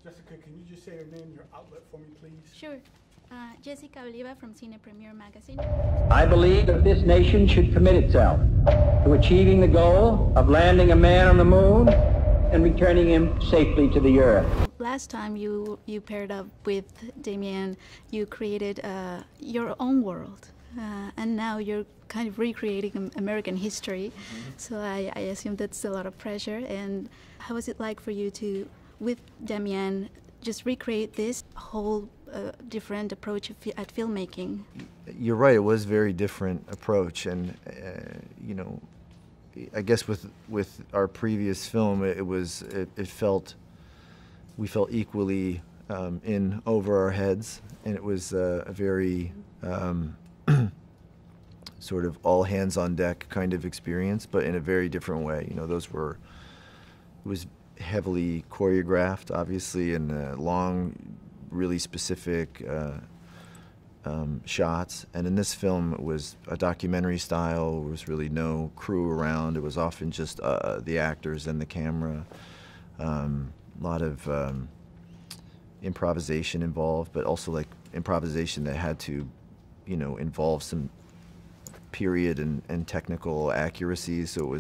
Jessica, can you just say your name, your outlet for me, please? Sure. Jessica Oliva from Cine Premier Magazine. I believe that this nation should commit itself to achieving the goal of landing a man on the moon and returning him safely to the earth. Last time you paired up with Damien, you created your own world. And now you're kind of recreating American history. Mm-hmm. So I assume that's a lot of pressure. And how was it like for you to, with Damien, just recreate this whole different approach at filmmaking? You're right, it was a very different approach. And, you know, I guess with our previous film, we felt equally in over our heads. And it was a very sort of all hands on deck kind of experience, but in a very different way. You know, it was heavily choreographed, obviously, and long, really specific shots. And in this film, it was a documentary style. There was really no crew around. It was often just the actors and the camera. A lot of improvisation involved, but also like improvisation that had to, you know, involve some period and technical accuracy. So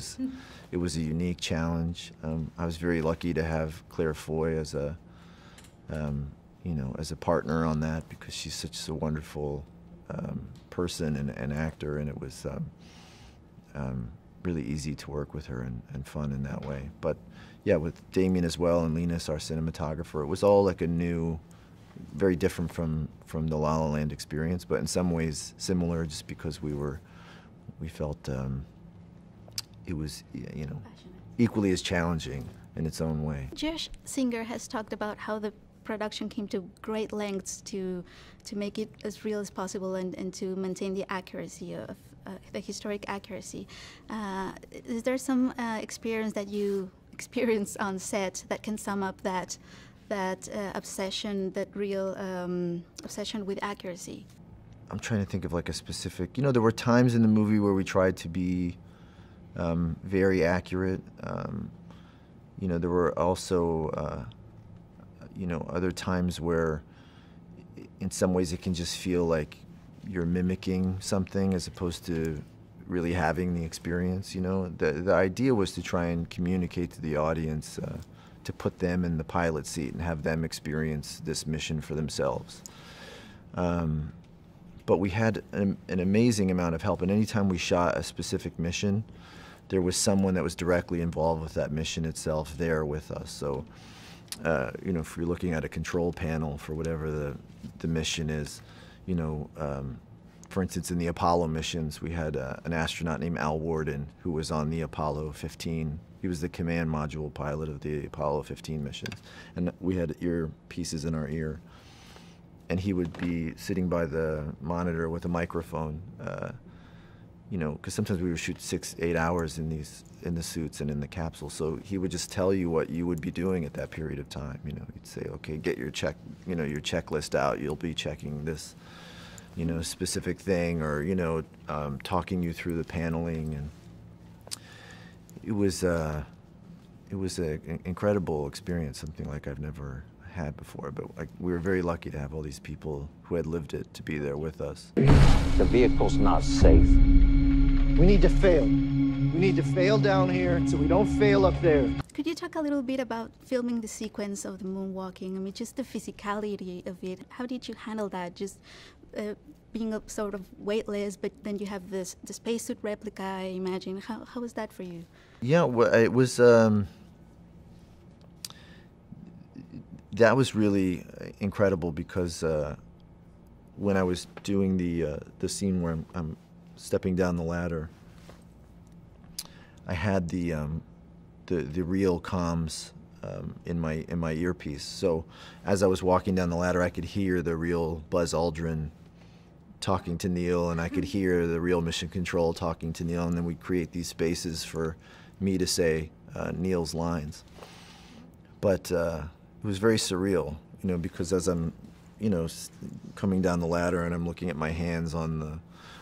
it was a unique challenge. I was very lucky to have Claire Foy as a you know, as a partner on that, because she's such a wonderful person and actor, and it was really easy to work with her and fun in that way. But yeah, with Damien as well and Linus, our cinematographer, it was all like a new, very different from the La La Land experience, but in some ways similar, just because we felt it was, you know, equally as challenging in its own way. Josh Singer has talked about how the production came to great lengths to make it as real as possible and to maintain the accuracy of the historic accuracy. Is there some experience that you experienced on set that can sum up that obsession, that real obsession with accuracy? I'm trying to think of like a specific, you know, there were times in the movie where we tried to be very accurate. You know, there were also, you know, other times where in some ways it can just feel like you're mimicking something as opposed to really having the experience, you know. The idea was to try and communicate to the audience, to put them in the pilot seat and have them experience this mission for themselves. But we had an amazing amount of help, and anytime we shot a specific mission, there was someone that was directly involved with that mission itself there with us. So, you know, if you're looking at a control panel for whatever the mission is, you know, for instance, in the Apollo missions, we had an astronaut named Al Worden who was on the Apollo 15. He was the command module pilot of the Apollo 15 missions. And we had earpieces in our ear. And he would be sitting by the monitor with a microphone, you know, because sometimes we would shoot 6-8 hours in the suits and in the capsule. So he would just tell you what you would be doing at that period of time. You know, he'd say, okay, get your your checklist out. You'll be checking this, you know, specific thing, or, you know, talking you through the paneling. And it was an incredible experience, something like I've never had before, but we were very lucky to have all these people who had lived it to be there with us. The vehicle's not safe. We need to fail. We need to fail down here so we don't fail up there. Could you talk a little bit about filming the sequence of the moonwalking? I mean, just the physicality of it. How did you handle that? Just being a sort of weightless, but then you have the spacesuit replica, I imagine. How was that for you? Yeah, well, it was. That was really incredible, because when I was doing the scene where I'm stepping down the ladder, I had the real comms in my earpiece. So as I was walking down the ladder, I could hear the real Buzz Aldrin talking to Neil, and I could hear the real Mission Control talking to Neil, and then we'd create these spaces for me to say Neil's lines. But it was very surreal, you know, because as I'm, you know, coming down the ladder and I'm looking at my hands on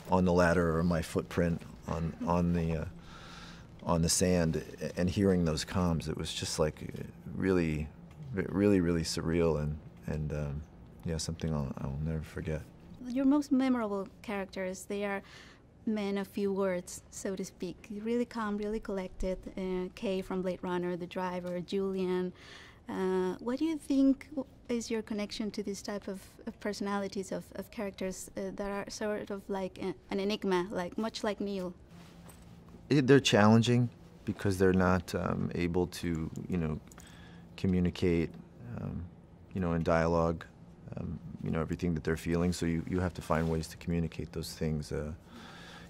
the ladder, or my footprint on the sand, and hearing those comms, it was just like really really, really surreal and yeah, something I'll never forget. Your most memorable characters, they are men of few words, so to speak. Really calm, really collected. Kay from Blade Runner, the driver, Julian. What do you think is your connection to this type of personalities, of characters that are sort of like an enigma, like much like Neil? They're challenging because they're not able to, communicate, in dialogue, everything that they're feeling. So you have to find ways to communicate those things,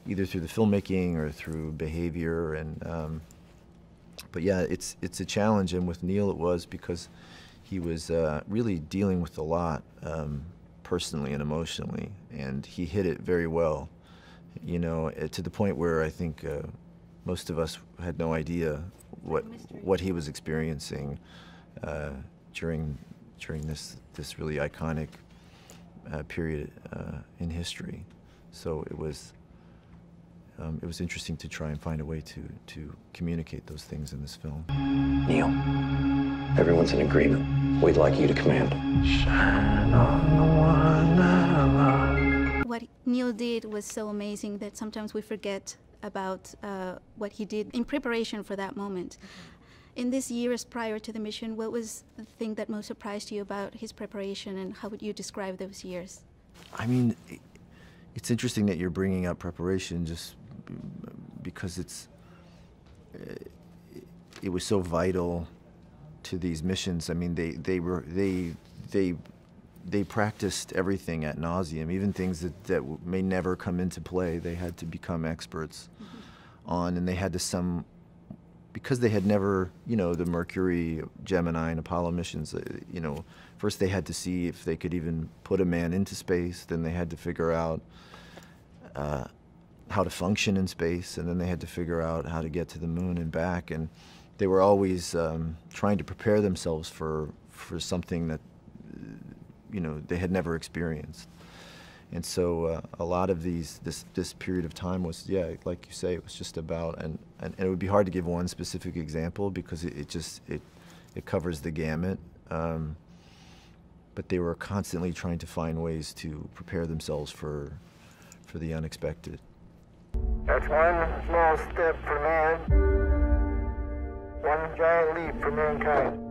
either through the filmmaking or through behavior. And but yeah, it's a challenge. And with Neil, it was because he was really dealing with a lot personally and emotionally, and he hit it very well. To the point where I think most of us had no idea what he was experiencing during this really iconic period in history. So it was interesting to try and find a way to communicate those things in this film. Neil, everyone's in agreement. We'd like you to command. Shine on the one that I love. What Neil did was so amazing that sometimes we forget about what he did in preparation for that moment. In these years prior to the mission, what was the thing that most surprised you about his preparation, and how would you describe those years? I mean, it's interesting that you're bringing up preparation, just because it was so vital to these missions. I mean, they practiced everything ad nauseum, even things that may never come into play. They had to become experts on, and they had to because they had never, the Mercury, Gemini, and Apollo missions, first they had to see if they could even put a man into space, then they had to figure out how to function in space, and then they had to figure out how to get to the moon and back. And they were always trying to prepare themselves for something that they had never experienced. And so a lot of this period of time was, yeah, like you say, it was just about, and it would be hard to give one specific example because it covers the gamut. But they were constantly trying to find ways to prepare themselves for the unexpected. That's one small step for man, one giant leap for mankind.